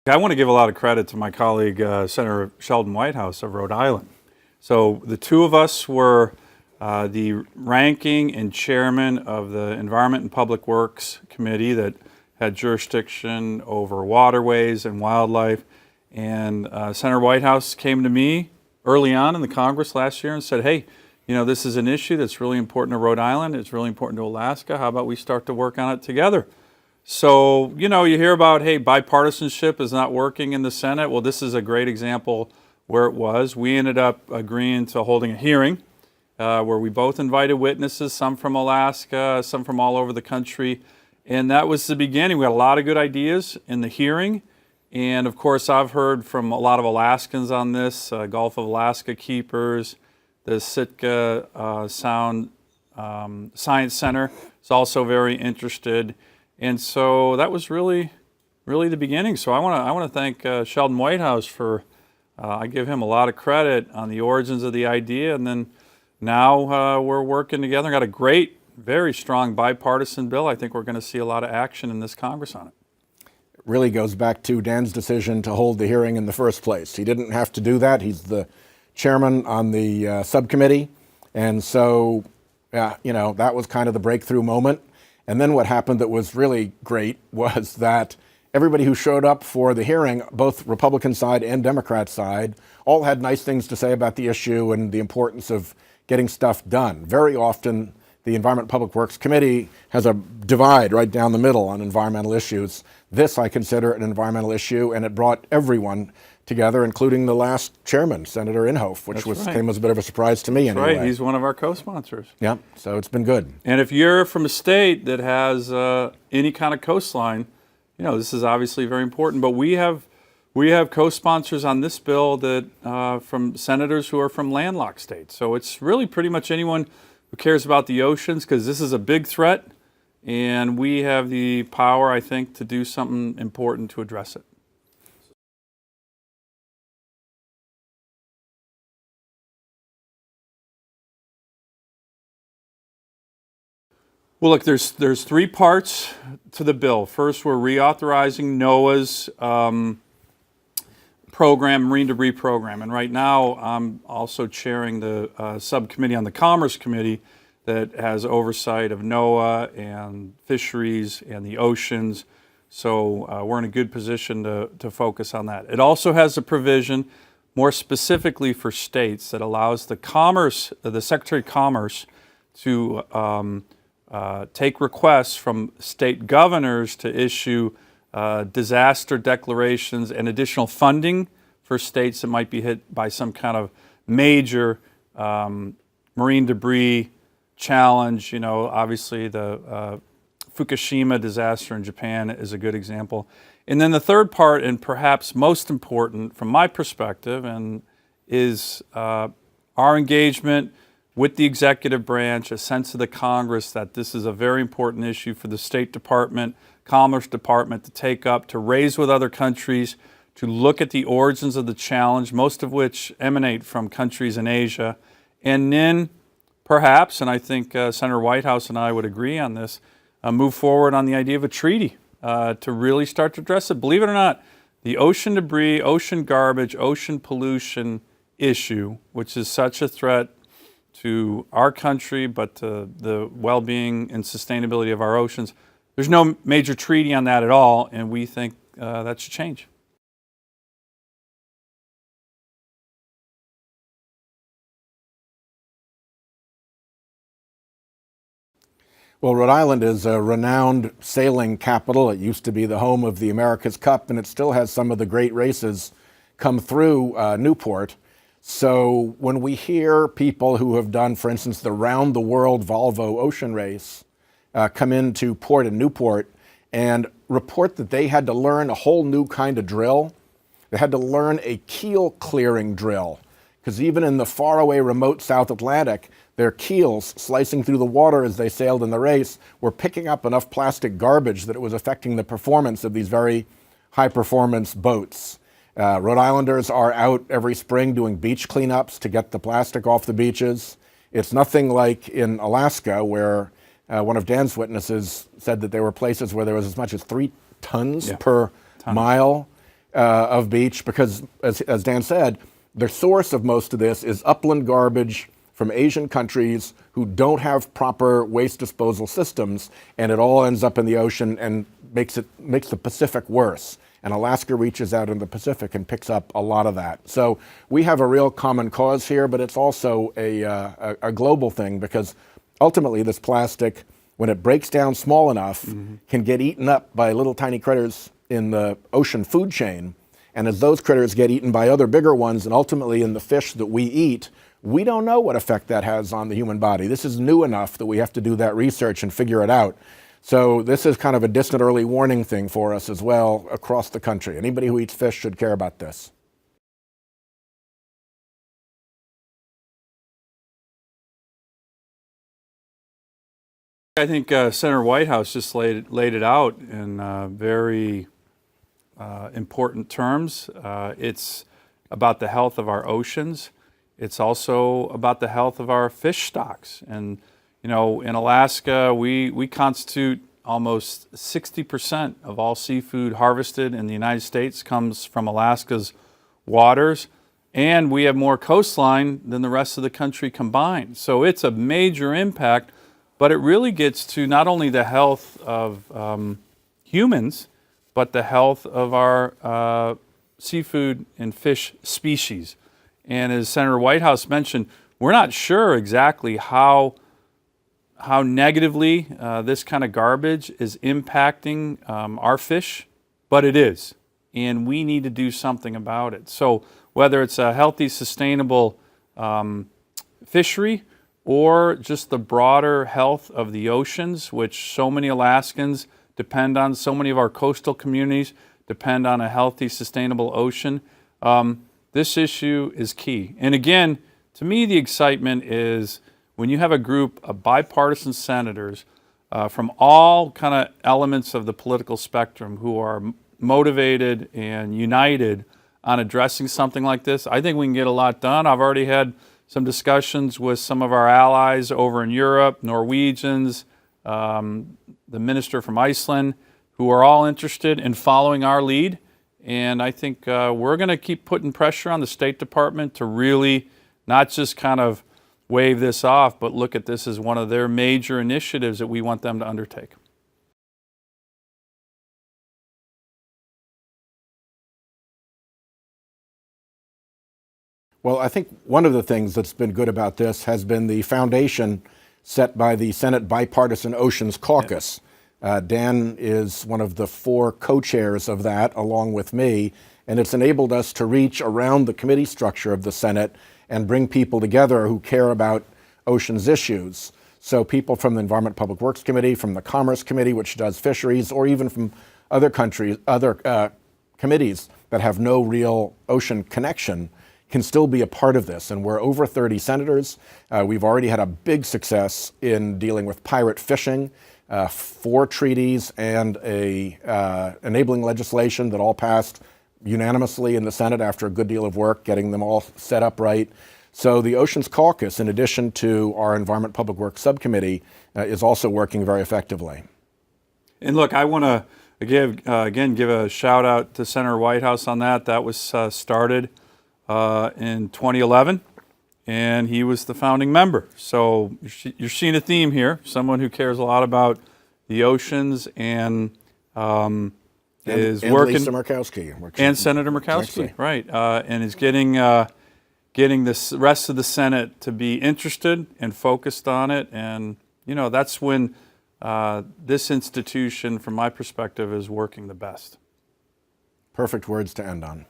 I want to give a lot of credit to my colleague, Senator Sheldon Whitehouse of Rhode Island. So the two of us were the ranking and chairman of the Environment and Public Works Committee that had jurisdiction over waterways and wildlife. And Senator Whitehouse came to me early on in the Congress last year and said, hey, you know, this is an issue that's really important to Rhode Island. It's really important to Alaska. How about we start to work on it together? So, you know, you hear about, hey, bipartisanship is not working in the Senate. Well, this is a great example where it was. We ended up agreeing to holding a hearing where we both invited witnesses, some from Alaska, some from all over the country. And that was the beginning. We got a lot of good ideas in the hearing. And of course, I've heard from a lot of Alaskans on this, Gulf of Alaska keepers, the Sitka Sound Science Center is also very interested. And so that was really the beginning. So I want to thank Sheldon Whitehouse for, I give him a lot of credit on the origins of the idea. And then now we're working together. Got a great, very strong bipartisan bill. I think we're going to see a lot of action in this Congress on it. It really goes back to Dan's decision to hold the hearing in the first place. He didn't have to do that. He's the chairman on the subcommittee. And so, you know, that was kind of the breakthrough moment. And then what happened that was really great was that everybody who showed up for the hearing, both Republican side and Democrat side, all had nice things to say about the issue and the importance of getting stuff done. Very often, the Environment and Public Works Committee has a divide right down the middle on environmental issues. This I consider an environmental issue, and it brought everyone together, including the last chairman, Senator Inhofe, which came as a bit of a surprise to me anyway. Right, he's one of our co-sponsors. Yeah, so it's been good. And if you're from a state that has any kind of coastline, you know, this is obviously very important. But we have co-sponsors on this bill that from senators who are from landlocked states. So it's really pretty much anyone who cares about the oceans, because this is a big threat, and we have the power, I think, to do something important to address it. Well, look, there's three parts to the bill. First, we're reauthorizing NOAA's program, marine debris program. And right now, I'm also chairing the subcommittee on the Commerce Committee that has oversight of NOAA and fisheries and the oceans. So we're in a good position to focus on that. It also has a provision more specifically for states that allows the Secretary of Commerce to take requests from state governors to issue disaster declarations and additional funding for states that might be hit by some kind of major marine debris challenge. You know, obviously the Fukushima disaster in Japan is a good example. And then the third part, and perhaps most important from my perspective, is our engagement with the executive branch, a sense of the Congress that this is a very important issue for the State Department, Commerce Department to take up, to raise with other countries, to look at the origins of the challenge, most of which emanate from countries in Asia. And then perhaps, and I think Senator Whitehouse and I would agree on this, move forward on the idea of a treaty to really start to address it. Believe it or not, the ocean debris, ocean garbage, ocean pollution issue, which is such a threat to our country, but to the well-being and sustainability of our oceans. There's no major treaty on that at all, and we think that should change. Well, Rhode Island is a renowned sailing capital. It used to be the home of the America's Cup, and it still has some of the great races come through Newport. So when we hear people who have done, for instance, the Round the World Volvo Ocean Race come into port in Newport and report that they had to learn a whole new kind of drill, they had to learn a keel clearing drill, because even in the faraway remote South Atlantic, their keels slicing through the water as they sailed in the race were picking up enough plastic garbage that it was affecting the performance of these very high-performance boats. Rhode Islanders are out every spring doing beach cleanups to get the plastic off the beaches. It's nothing like in Alaska, where one of Dan's witnesses said that there were places where there was as much as 3 tons per mile. of beach because, as Dan said, the source of most of this is upland garbage from Asian countries who don't have proper waste disposal systems, and it all ends up in the ocean and makes the Pacific worse. And Alaska reaches out in the Pacific and picks up a lot of that. So we have a real common cause here, but it's also a global thing because ultimately this plastic, when it breaks down small enough, can get eaten up by little tiny critters in the ocean food chain. And as those critters get eaten by other bigger ones and ultimately in the fish that we eat, we don't know what effect that has on the human body. This is new enough that we have to do that research and figure it out. So this is kind of a distant early warning thing for us as well across the country. Anybody who eats fish should care about this. I think Senator Whitehouse just laid it out in very important terms. It's about the health of our oceans. It's also about the health of our fish stocks. And, you know, in Alaska, we constitute almost 60% of all seafood harvested in the United States comes from Alaska's waters. And we have more coastline than the rest of the country combined. So it's a major impact, but it really gets to not only the health of humans, but the health of our seafood and fish species. And as Senator Whitehouse mentioned, we're not sure exactly how negatively this kind of garbage is impacting our fish, but it is. And we need to do something about it. So whether it's a healthy, sustainable fishery or just the broader health of the oceans, which so many Alaskans depend on, so many of our coastal communities depend on a healthy, sustainable ocean, this issue is key. And again, to me, the excitement is when you have a group of bipartisan senators from all kind of elements of the political spectrum who are motivated and united on addressing something like this. I think we can get a lot done. I've already had some discussions with some of our allies over in Europe, Norwegians, the minister from Iceland, who are all interested in following our lead. And I think we're going to keep putting pressure on the State Department to really not just kind of wave this off, but look at this as one of their major initiatives that we want them to undertake. Well, I think one of the things that's been good about this has been the foundation set by the Senate Bipartisan Oceans Caucus. Dan is one of the 4 co-chairs of that, along with me, and it's enabled us to reach around the committee structure of the Senate and bring people together who care about oceans issues. So people from the Environment Public Works Committee, from the Commerce Committee, which does fisheries, or even from other countries, other committees that have no real ocean connection, can still be a part of this. And we're over 30 senators. We've already had a big success in dealing with pirate fishing. 4 treaties and enabling legislation that all passed unanimously in the Senate after a good deal of work, getting them all set up right. So the Oceans Caucus, in addition to our Environment Public Works Subcommittee, is also working very effectively. And look, I want to again give a shout out to Senator Whitehouse on that. That was started in 2011. And he was the founding member. So you're seeing a theme here, someone who cares a lot about the oceans and is working. Lisa Murkowski. And Senator Murkowski, right. And is getting the rest of the Senate to be interested and focused on it. And, you know, that's when this institution, from my perspective, is working the best. Perfect words to end on.